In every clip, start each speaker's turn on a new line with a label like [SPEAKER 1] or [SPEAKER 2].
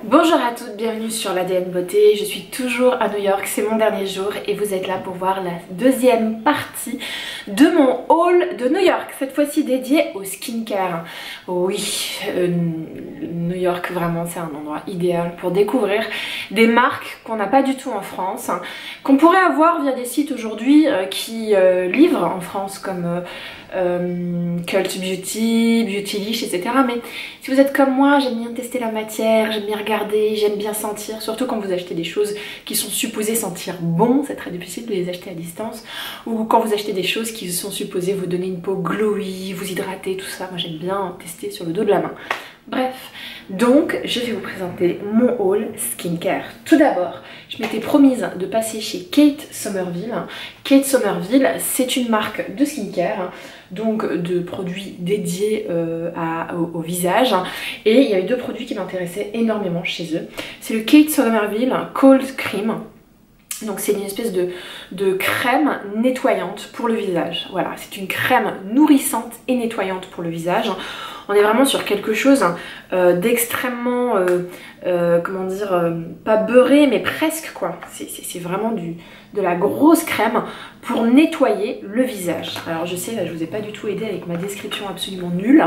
[SPEAKER 1] Bonjour à toutes, bienvenue sur l'ADN Beauté. Je suis toujours à New York, c'est mon dernier jour et vous êtes là pour voir la deuxième partie de mon haul de New York, cette fois-ci dédié au skincare. Oui, New York vraiment c'est un endroit idéal pour découvrir des marques qu'on n'a pas du tout en France, qu'on pourrait avoir via des sites aujourd'hui qui livrent en France comme Cult Beauty, Beautylish, etc. Mais si vous êtes comme moi, j'aime bien tester la matière, j'aime bien regarder, j'aime bien sentir, surtout quand vous achetez des choses qui sont supposées sentir bon, c'est très difficile de les acheter à distance, ou quand vous achetez des choses qui sont supposées vous donner une peau glowy, vous hydrater, tout ça, moi j'aime bien tester sur le dos de la main. Bref, donc je vais vous présenter mon haul skincare. Tout d'abord, je m'étais promise de passer chez Kate Somerville. Kate Somerville, c'est une marque de skincare, donc de produits dédiés au visage. Et il y avait deux produits qui m'intéressaient énormément chez eux. C'est le Kate Somerville Cold Cream. Donc c'est une espèce de crème nettoyante pour le visage. Voilà, c'est une crème nourrissante et nettoyante pour le visage. On est vraiment sur quelque chose d'extrêmement, comment dire, pas beurré mais presque quoi. C'est vraiment de la grosse crème pour nettoyer le visage. Alors je sais, là, je vous ai pas du tout aidé avec ma description absolument nulle,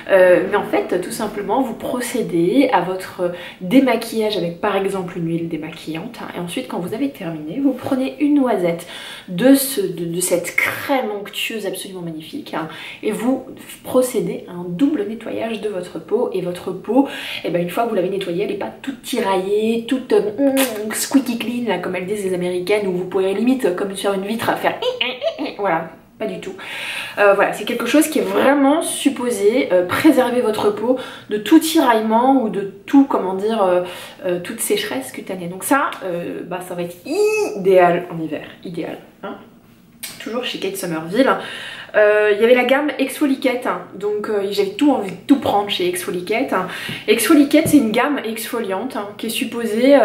[SPEAKER 1] mais en fait tout simplement vous procédez à votre démaquillage avec par exemple une huile démaquillante, et ensuite quand vous avez terminé, vous prenez une noisette de cette crème onctueuse absolument magnifique, et vous procédez à un double nettoyage de votre peau, et votre peau, et ben, une fois que vous l'avez nettoyée, elle n'est pas toute tiraillée, toute squeaky clean là, comme elles disent les américaines, où vous pourrez limite comme sur une vitre faire voilà, pas du tout. Voilà, c'est quelque chose qui est vraiment supposé préserver votre peau de tout tiraillement ou de tout, comment dire, toute sécheresse cutanée. Donc ça, bah, ça va être idéal en hiver, idéal. Hein, toujours chez Kate Somerville. Il y avait la gamme Exfoliate, donc j'avais tout envie de tout prendre chez Exfoliate. Exfoliate, c'est une gamme exfoliante qui est supposée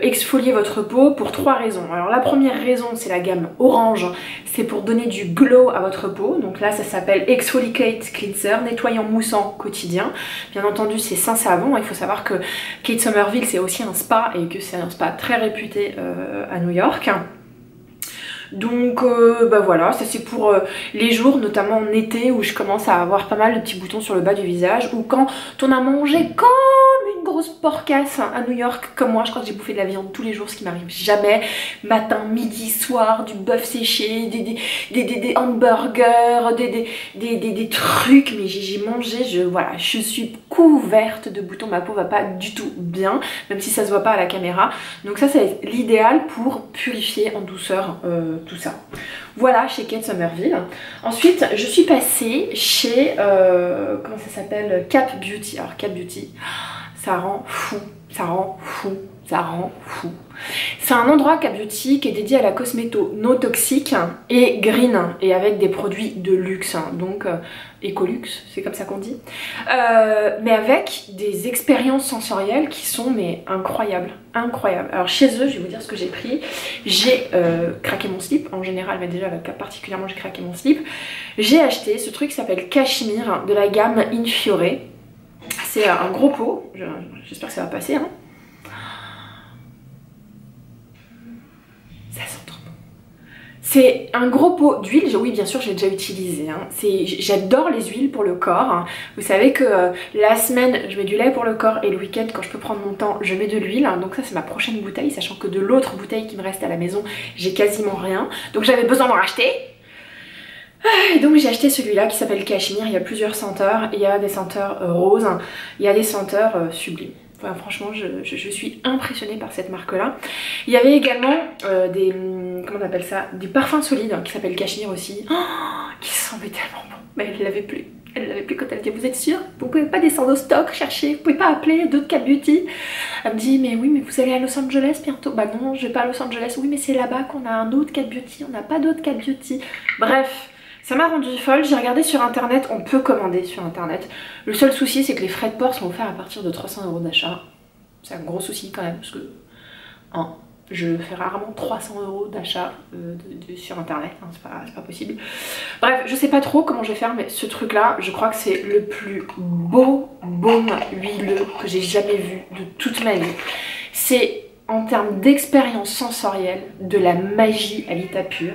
[SPEAKER 1] exfolier votre peau pour trois raisons. Alors la première raison, c'est la gamme orange, c'est pour donner du glow à votre peau. Donc là ça s'appelle Exfoliate Cleanser, nettoyant moussant quotidien. Bien entendu c'est sans savon, il faut savoir que Kate Somerville c'est aussi un spa et que c'est un spa très réputé à New York. Donc bah voilà, ça c'est pour les jours, notamment en été, où je commence à avoir pas mal de petits boutons sur le bas du visage, ou quand on a mangé comme une grosse porcasse à New York, comme moi, je crois que j'ai bouffé de la viande tous les jours, ce qui m'arrive jamais, matin, midi, soir, du bœuf séché, des hamburgers, des trucs, mais j'ai mangé, voilà, je suis couverte de boutons, ma peau va pas du tout bien, même si ça se voit pas à la caméra, donc ça c'est l'idéal pour purifier en douceur tout ça. Voilà chez Kate Somerville. Ensuite je suis passée chez comment ça s'appelle, Cap Beauty. Alors Cap Beauty, ça rend fou, ça rend fou, ça rend fou. C'est un endroit Cap Beauty qui est dédié à la cosméto non toxique et green, et avec des produits de luxe, donc écoluxe, c'est comme ça qu'on dit, mais avec des expériences sensorielles qui sont mais incroyables, incroyables. Alors chez eux, je vais vous dire ce que j'ai pris. J'ai craqué mon slip, en général, mais déjà là, particulièrement j'ai craqué mon slip. J'ai acheté ce truc qui s'appelle Cachemire de la gamme Infiore. C'est un gros pot, j'espère que ça va passer, hein. Ça sent trop bon. C'est un gros pot d'huile, oui bien sûr je l'ai déjà utilisé, hein. J'adore les huiles pour le corps, hein. Vous savez que la semaine je mets du lait pour le corps et le week-end quand je peux prendre mon temps je mets de l'huile, hein. Donc ça c'est ma prochaine bouteille, sachant que de l'autre bouteille qui me reste à la maison j'ai quasiment rien, donc j'avais besoin d'en racheter. Et donc j'ai acheté celui-là qui s'appelle Cachemire. Il y a plusieurs senteurs, il y a des senteurs roses, il y a des senteurs sublimes. Enfin, franchement je suis impressionnée par cette marque là. Il y avait également des, comment on appelle ça, des parfums solides qui s'appellent Cachemire aussi, qui sentaient tellement bon, mais elle l'avait plus. Elle l'avait plus quand elle dit vous êtes sûre, vous pouvez pas descendre au stock chercher, vous pouvez pas appeler d'autres Cat Beauty. Elle me dit mais oui mais vous allez à Los Angeles bientôt. Bah non je vais pas à Los Angeles. Oui mais c'est là-bas qu'on a un autre Cat Beauty, on n'a pas d'autres Cat Beauty. Bref, ça m'a rendu folle, j'ai regardé sur internet, on peut commander sur internet. Le seul souci c'est que les frais de port sont offerts à partir de 300 € d'achat. C'est un gros souci quand même parce que hein, Je fais rarement 300 € d'achat sur internet, hein, c'est pas possible. Bref, je sais pas trop comment je vais faire, mais ce truc là, je crois que c'est le plus beau baume huileux que j'ai jamais vu de toute ma vie. C'est en termes d'expérience sensorielle, de la magie à l'état pur.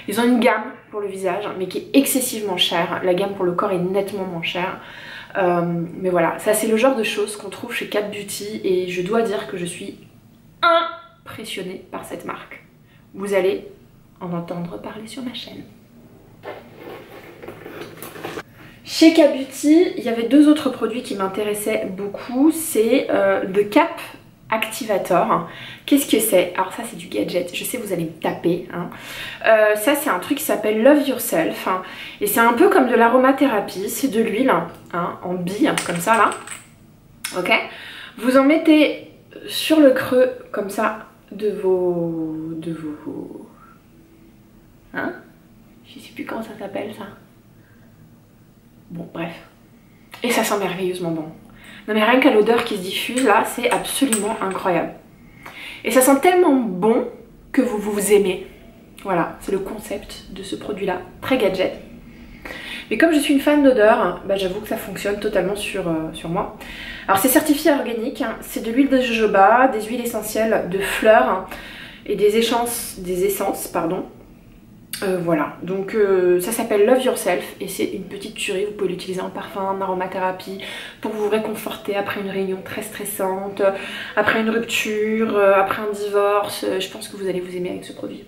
[SPEAKER 1] Ils ont une gamme pour le visage, mais qui est excessivement chère. La gamme pour le corps est nettement moins chère. Mais voilà, ça c'est le genre de choses qu'on trouve chez Kat Beauty et je dois dire que je suis impressionnée par cette marque. Vous allez en entendre parler sur ma chaîne. Chez Kat Beauty, il y avait deux autres produits qui m'intéressaient beaucoup. C'est The Cap Activator. Qu'est-ce que c'est? Alors ça c'est du gadget, je sais vous allez me taper, hein. Ça c'est un truc qui s'appelle Love Yourself, hein. Et c'est un peu comme de l'aromathérapie, c'est de l'huile, hein, en bille, comme ça là, ok. Vous en mettez sur le creux comme ça de vos hein, je sais plus comment ça s'appelle ça, bon bref, et ça sent merveilleusement bon. Non mais rien qu'à l'odeur qui se diffuse là, c'est absolument incroyable. Et ça sent tellement bon que vous aimez. Voilà, c'est le concept de ce produit-là, très gadget. Mais comme je suis une fan d'odeur, bah, j'avoue que ça fonctionne totalement sur moi. Alors c'est certifié organique, hein. C'est de l'huile de jojoba, des huiles essentielles de fleurs hein, et des essences, pardon. Voilà, donc ça s'appelle Love Yourself et c'est une petite tuerie, vous pouvez l'utiliser en parfum, en aromathérapie pour vous réconforter après une réunion très stressante, après une rupture, après un divorce. Je pense que vous allez vous aimer avec ce produit.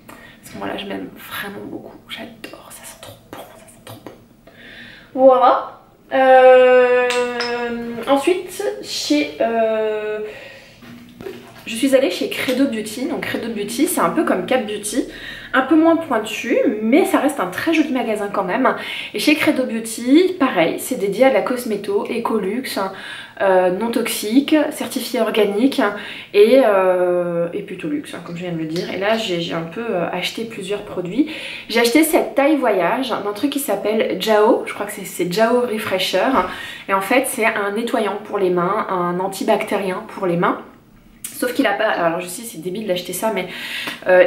[SPEAKER 1] Parce que moi là je m'aime vraiment beaucoup, j'adore, ça sent trop bon, ça sent trop bon. Voilà. Ensuite je suis allée chez Credo Beauty. Donc Credo Beauty c'est un peu comme Kat Beauty, un peu moins pointu, mais ça reste un très joli magasin quand même. Et chez Credo Beauty, pareil, c'est dédié à la cosméto, écoluxe, non toxique, certifié organique et plutôt luxe, hein, comme je viens de le dire. Et là, j'ai un peu acheté plusieurs produits. J'ai acheté cette taille voyage d'un truc qui s'appelle Jao, je crois que c'est Jao Refresher. Et en fait, c'est un nettoyant pour les mains, un antibactérien pour les mains. Sauf qu'il a pas, alors je sais c'est débile d'acheter ça mais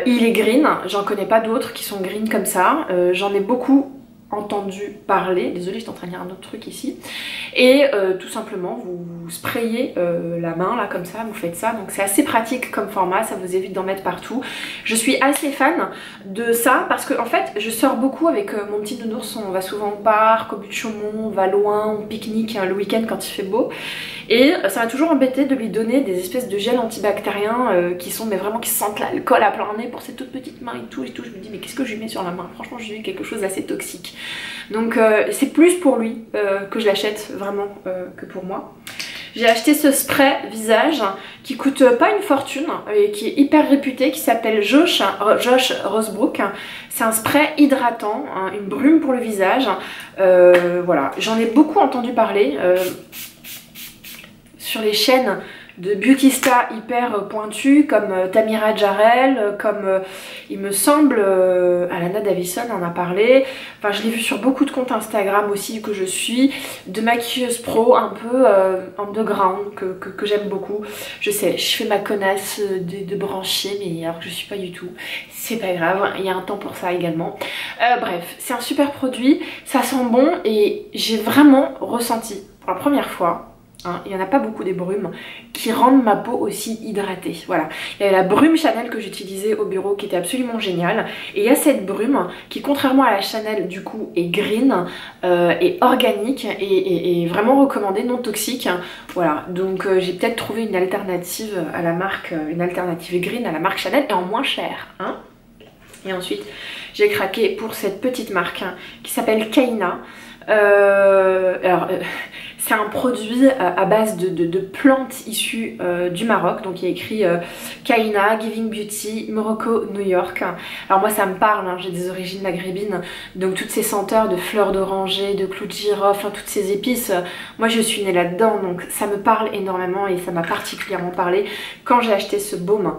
[SPEAKER 1] il est green, j'en connais pas d'autres qui sont green comme ça, j'en ai beaucoup entendu parler, désolée j'étais en train de lire un autre truc ici, et tout simplement vous sprayez la main là comme ça, vous faites ça, donc c'est assez pratique comme format, ça vous évite d'en mettre partout. Je suis assez fan de ça parce que en fait je sors beaucoup avec mon petit nounours, on va souvent au parc, au but de Chaumont, on va loin, on pique-nique le week-end quand il fait beau. Et ça m'a toujours embêté de lui donner des espèces de gel antibactérien qui sont mais vraiment qui sentent l'alcool à plein nez pour ses toutes petites mains et tout. Je me dis mais qu'est-ce que je lui mets sur la main? Franchement je lui mets quelque chose d'assez toxique. Donc c'est plus pour lui que je l'achète vraiment que pour moi. J'ai acheté ce spray visage qui coûte pas une fortune et qui est hyper réputé, qui s'appelle Josh Rosebrook. C'est un spray hydratant, hein, une brume pour le visage. Voilà, j'en ai beaucoup entendu parler. Sur les chaînes de beautystas hyper pointues comme Tamira Jarrell, comme il me semble Alana Davison en a parlé. Enfin je l'ai vu sur beaucoup de comptes Instagram aussi que je suis, de maquilleuses pro un peu underground que j'aime beaucoup. Je sais, je fais ma connasse de brancher mais alors que je suis pas du tout. C'est pas grave, il y a un temps pour ça également. Bref, c'est un super produit, ça sent bon et j'ai vraiment ressenti pour la première fois, hein, il n'y en a pas beaucoup des brumes qui rendent ma peau aussi hydratée. Voilà, il y a la brume Chanel que j'utilisais au bureau qui était absolument géniale. Et il y a cette brume qui, contrairement à la Chanel, du coup, est green, est organique et vraiment recommandée, non toxique. Voilà, donc j'ai peut-être trouvé une alternative à la marque, une alternative green à la marque Chanel et en moins cher. Hein. Et ensuite, j'ai craqué pour cette petite marque hein, qui s'appelle Kaina. C'est un produit à base de plantes issues du Maroc, donc il y a écrit Kaina, Giving Beauty, Morocco, New York. Alors moi ça me parle, hein, j'ai des origines maghrébines, donc toutes ces senteurs de fleurs d'oranger, de clous de girofle, hein, toutes ces épices, moi je suis née là-dedans, donc ça me parle énormément et ça m'a particulièrement parlé quand j'ai acheté ce baume.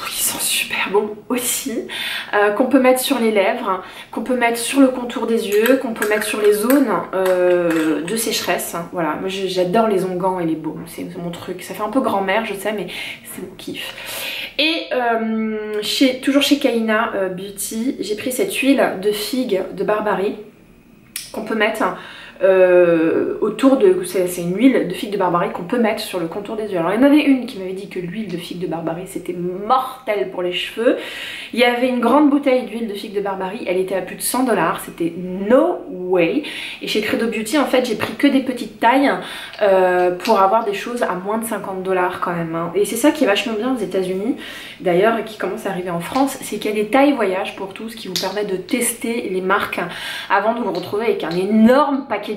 [SPEAKER 1] Il sent super bon aussi, qu'on peut mettre sur les lèvres, qu'on peut mettre sur le contour des yeux, qu'on peut mettre sur les zones de sécheresse. Voilà, moi j'adore les onguents et les baumes, c'est mon truc. Ça fait un peu grand-mère, je sais, mais c'est mon kiff. Et toujours chez Kaina Beauty, j'ai pris cette huile de figue de Barbarie qu'on peut mettre autour de... C'est une huile de figue de Barbarie qu'on peut mettre sur le contour des yeux. Alors il y en avait une qui m'avait dit que l'huile de figue de Barbarie c'était mortel pour les cheveux. Il y avait une grande bouteille d'huile de figue de Barbarie, elle était à plus de 100 $, c'était no way. Et chez Credo Beauty en fait j'ai pris que des petites tailles pour avoir des choses à moins de 50 $ quand même, hein. Et c'est ça qui est vachement bien aux États-Unis d'ailleurs et qui commence à arriver en France, c'est qu'il y a des tailles voyage pour tous qui vous permettent de tester les marques avant de vous retrouver avec un énorme packaging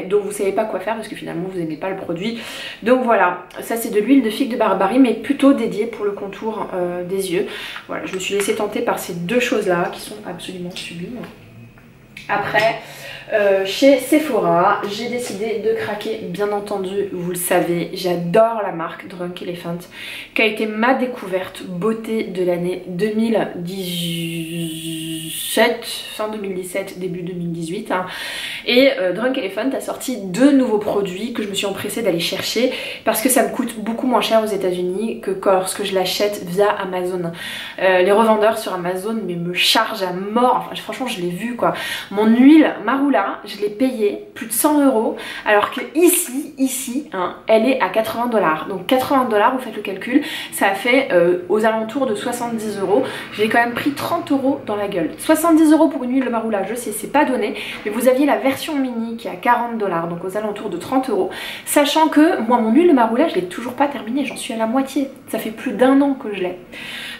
[SPEAKER 1] dont vous savez pas quoi faire parce que finalement vous aimez pas le produit. Donc voilà, ça c'est de l'huile de figue de Barbarie mais plutôt dédiée pour le contour des yeux. Voilà, je me suis laissée tenter par ces deux choses là qui sont absolument sublimes. Après chez Sephora, j'ai décidé de craquer, bien entendu, vous le savez, j'adore la marque Drunk Elephant, qui a été ma découverte beauté de l'année 2017, fin 2017, début 2018. Hein. Et Drunk Elephant a sorti deux nouveaux produits que je me suis empressée d'aller chercher parce que ça me coûte beaucoup moins cher aux États-Unis que lorsque je l'achète via Amazon. Les revendeurs sur Amazon mais me chargent à mort, enfin, franchement je l'ai vu quoi. Mon huile Marula, je l'ai payée plus de 100 €, alors que ici, hein, elle est à 80 $. Donc 80 $, vous faites le calcul, ça a fait aux alentours de 70 €. J'ai quand même pris 30 € dans la gueule. 70 € pour une huile Marula, je sais, c'est pas donné, mais vous aviez la version mini qui est à 40 $, donc aux alentours de 30 €. Sachant que moi, mon huile Marula, je l'ai toujours pas terminée, j'en suis à la moitié. Ça fait plus d'1 an que je l'ai.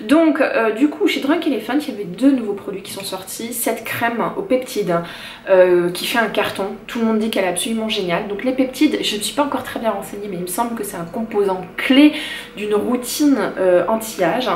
[SPEAKER 1] Donc du coup chez Drunk Elephant il y avait deux nouveaux produits qui sont sortis. Cette crème aux peptides qui fait un carton, tout le monde dit qu'elle est absolument géniale. Donc les peptides, je ne suis pas encore très bien renseignée mais il me semble que c'est un composant clé d'une routine anti-âge.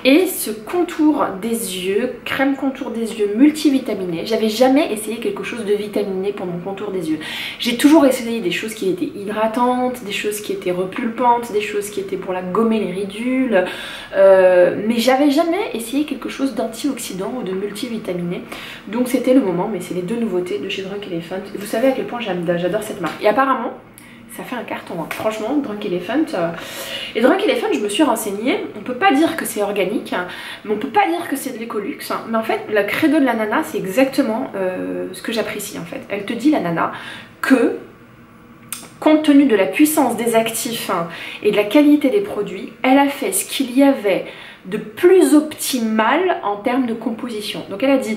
[SPEAKER 1] Et ce contour des yeux, crème contour des yeux multivitaminée, j'avais jamais essayé quelque chose de vitaminé pour mon contour des yeux. J'ai toujours essayé des choses qui étaient hydratantes, des choses qui étaient repulpantes, des choses qui étaient pour la gommer les ridules, mais j'avais jamais essayé quelque chose d'antioxydant ou de multivitaminé. Donc c'était le moment, mais c'est les deux nouveautés de chez Drunk Elephant. Vous savez à quel point j'adore cette marque. Et apparemment, ça fait un carton, hein. Franchement, Drunk Elephant. Et Drunk Elephant, je me suis renseignée. On peut pas dire que c'est organique, hein, mais on peut pas dire que c'est de l'écolux. Hein. Mais en fait, la credo de la nana, c'est exactement ce que j'apprécie en fait. Elle te dit, la nana, que compte tenu de la puissance des actifs hein, et de la qualité des produits, elle a fait ce qu'il y avait de plus optimal en termes de composition. Donc elle a dit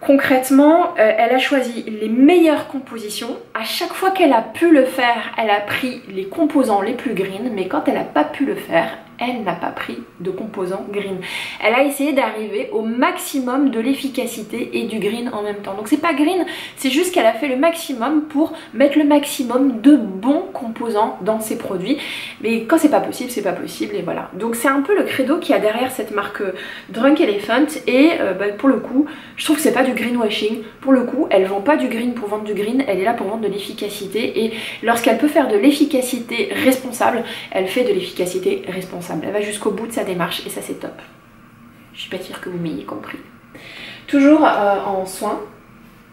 [SPEAKER 1] concrètement, elle a choisi les meilleures compositions. À chaque fois qu'elle a pu le faire, elle a pris les composants les plus green, mais quand elle n'a pas pu le faire, elle n'a pas pris de composants green. Elle a essayé d'arriver au maximum de l'efficacité et du green en même temps. Donc c'est pas green, c'est juste qu'elle a fait le maximum pour mettre le maximum de bons composants dans ses produits. Mais quand c'est pas possible, c'est pas possible et voilà. Donc c'est un peu le credo qu'il y a derrière cette marque Drunk Elephant et pour le coup, je trouve que c'est pas du greenwashing. Pour le coup, elle vend pas du green pour vendre du green, elle est là pour vendre de l'efficacité et lorsqu'elle peut faire de l'efficacité responsable, elle fait de l'efficacité responsable. Elle va jusqu'au bout de sa démarche et ça c'est top. Je suis pas sûre que vous m'ayez compris. Toujours en soins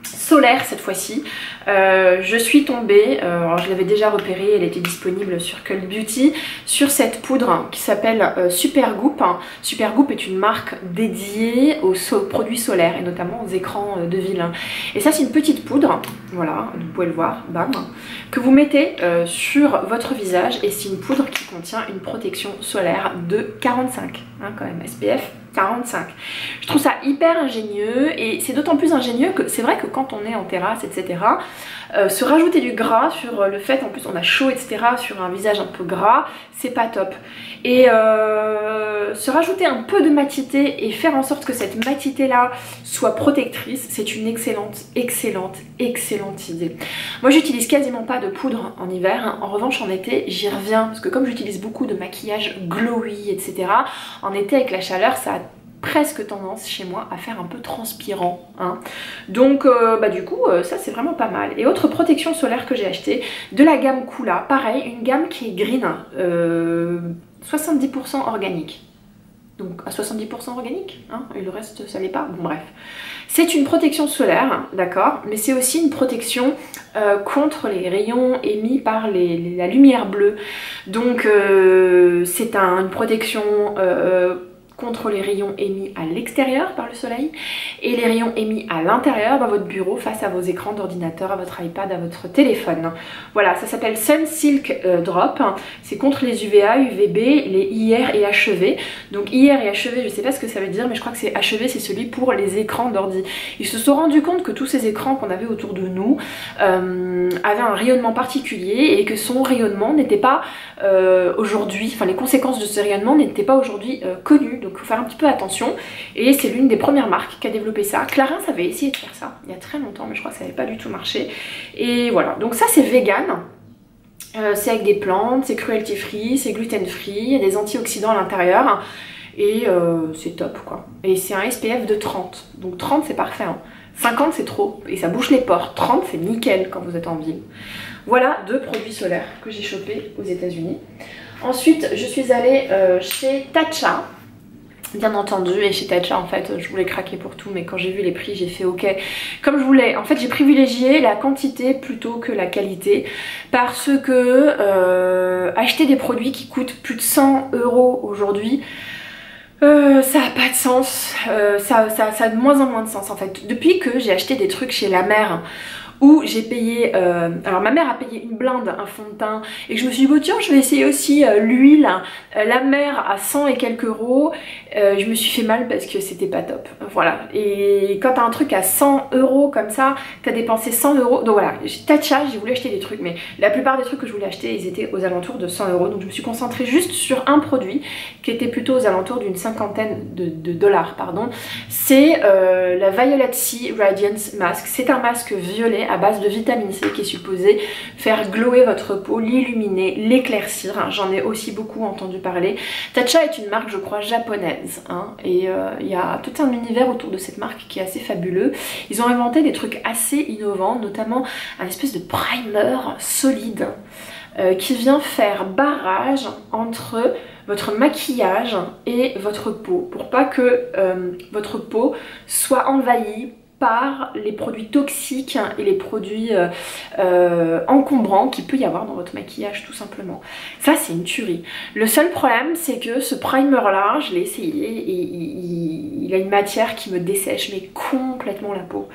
[SPEAKER 1] solaires cette fois-ci, je suis tombée, alors je l'avais déjà repérée, elle était disponible sur Cult Beauty, sur cette poudre qui s'appelle Supergoop. Supergoop est une marque dédiée aux produits solaires et notamment aux écrans de ville. Et ça c'est une petite poudre, voilà, vous pouvez le voir, bam, que vous mettez sur votre visage et c'est une poudre qui contient une protection solaire de 45, hein, quand même, SPF 45. Je trouve ça hyper ingénieux et c'est d'autant plus ingénieux que c'est vrai que quand on est en terrasse, etc., se rajouter du gras sur le fait, en plus on a chaud, etc., sur un visage un peu gras, c'est pas top. Et se rajouter un peu de matité et faire en sorte que cette matité là soit protectrice, c'est une excellente idée. Moi j'utilise quasiment pas de poudre en hiver, hein. En revanche en été j'y reviens parce que comme j'utilise beaucoup de maquillage glowy, etc., en été avec la chaleur ça a presque tendance chez moi à faire un peu transpirant, hein. Donc du coup ça c'est vraiment pas mal. Et autre protection solaire que j'ai acheté de la gamme Coola, pareil, une gamme qui est green, 70% organique. donc à 70% organique, hein, et le reste ça l'est pas, bon bref. C'est une protection solaire, d'accord, mais c'est aussi une protection contre les rayons émis par la lumière bleue. Donc c'est une protection contre les rayons émis à l'extérieur par le soleil et les rayons émis à l'intérieur dans votre bureau face à vos écrans d'ordinateur, à votre iPad, à votre téléphone. Voilà, ça s'appelle Sun Silk Drop. C'est contre les UVA, UVB, les IR et HEV. Donc IR et HEV, je sais pas ce que ça veut dire, mais je crois que c'est HEV, c'est celui pour les écrans d'ordi. Ils se sont rendus compte que tous ces écrans qu'on avait autour de nous avaient un rayonnement particulier et que son rayonnement n'était pas aujourd'hui, enfin les conséquences de ce rayonnement n'étaient pas aujourd'hui connues. Donc il faut faire un petit peu attention, et c'est l'une des premières marques qui a développé ça. Clarins avait essayé de faire ça il y a très longtemps, mais je crois que ça n'avait pas du tout marché. Et voilà, donc ça c'est vegan, c'est avec des plantes, c'est cruelty free, c'est gluten free, il y a des antioxydants à l'intérieur, et c'est top quoi. Et c'est un SPF de 30, donc 30 c'est parfait, hein. 50 c'est trop, et ça bouche les pores, 30 c'est nickel quand vous êtes en ville. Voilà 2 produits solaires que j'ai chopés aux États-Unis. Ensuite je suis allée chez Tatcha. Bien entendu, et chez Tatcha en fait je voulais craquer pour tout, mais quand j'ai vu les prix j'ai fait ok comme je voulais. En fait j'ai privilégié la quantité plutôt que la qualité, parce que acheter des produits qui coûtent plus de 100 € aujourd'hui, ça n'a pas de sens, ça a de moins en moins de sens en fait. Depuis que j'ai acheté des trucs chez La Mer, où j'ai payé, alors ma mère a payé une blinde, un fond de teint, et je me suis dit, bon tiens, je vais essayer aussi l'huile, La Mer à 100 et quelques euros, je me suis fait mal parce que c'était pas top, voilà. Et quand t'as un truc à 100 € comme ça, t'as dépensé 100 €, donc voilà, Tatcha, j'ai voulu acheter des trucs, mais la plupart des trucs que je voulais acheter, ils étaient aux alentours de 100 €, donc je me suis concentrée juste sur un produit qui était plutôt aux alentours d'une cinquantaine de dollars, pardon. C'est la Violet Sea Radiance Mask, c'est un masque violet à base de vitamine C qui est supposé faire glower votre peau, l'illuminer, l'éclaircir. J'en ai aussi beaucoup entendu parler. Tatcha est une marque je crois japonaise, hein, et il y a tout un univers autour de cette marque qui est assez fabuleux. Ils ont inventé des trucs assez innovants, notamment un espèce de primer solide qui vient faire barrage entre votre maquillage et votre peau, pour pas que votre peau soit envahie par les produits toxiques et les produits encombrants qu'il peut y avoir dans votre maquillage tout simplement. Ça c'est une tuerie. Le seul problème c'est que ce primer là, je l'ai essayé et il a une matière qui me dessèche mais complètement la peau.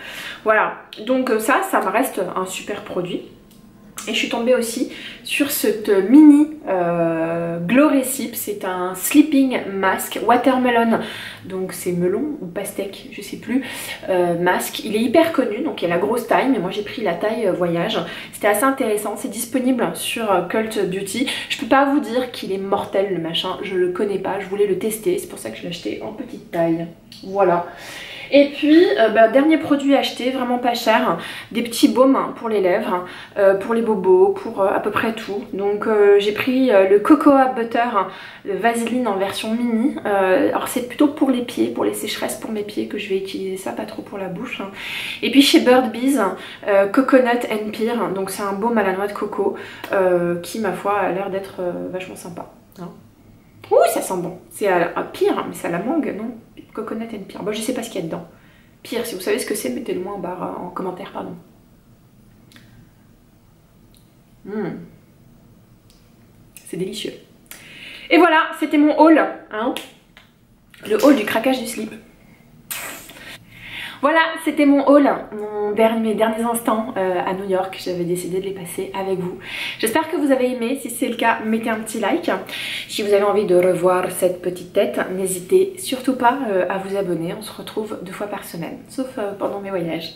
[SPEAKER 1] Voilà, donc ça me reste un super produit. Et je suis tombée aussi sur cette mini Glow Recipe, c'est un sleeping mask watermelon, donc c'est melon ou pastèque, je sais plus, masque. Il est hyper connu, donc il y a la grosse taille, mais moi j'ai pris la taille voyage. C'était assez intéressant, c'est disponible sur Cult Beauty. Je peux pas vous dire qu'il est mortel le machin, je le connais pas, je voulais le tester, c'est pour ça que je l'ai acheté en petite taille. Voilà. Et puis, dernier produit acheté, vraiment pas cher, des petits baumes pour les lèvres, pour les bobos, pour à peu près tout. Donc j'ai pris le Cocoa Butter, le Vaseline en version mini. Alors c'est plutôt pour les pieds, pour les sécheresses pour mes pieds que je vais utiliser ça, pas trop pour la bouche. Et puis chez Bird Bees, Coconut and Pear, donc c'est un baume à la noix de coco qui ma foi a l'air d'être vachement sympa. Hein. Ouh, ça sent bon. C'est à Pear, mais c'est à la mangue, non? Coconut and Pear. Bon, je sais pas ce qu'il y a dedans. Pear, si vous savez ce que c'est, mettez-le moi en barre, en commentaire, pardon. C'est délicieux. Et voilà, c'était mon haul, hein. Le haul du craquage du slip. Voilà, c'était mon haul, mes derniers instants à New York. J'avais décidé de les passer avec vous. J'espère que vous avez aimé. Si c'est le cas, mettez un petit like. Si vous avez envie de revoir cette petite tête, n'hésitez surtout pas à vous abonner. On se retrouve 2 fois par semaine, sauf pendant mes voyages.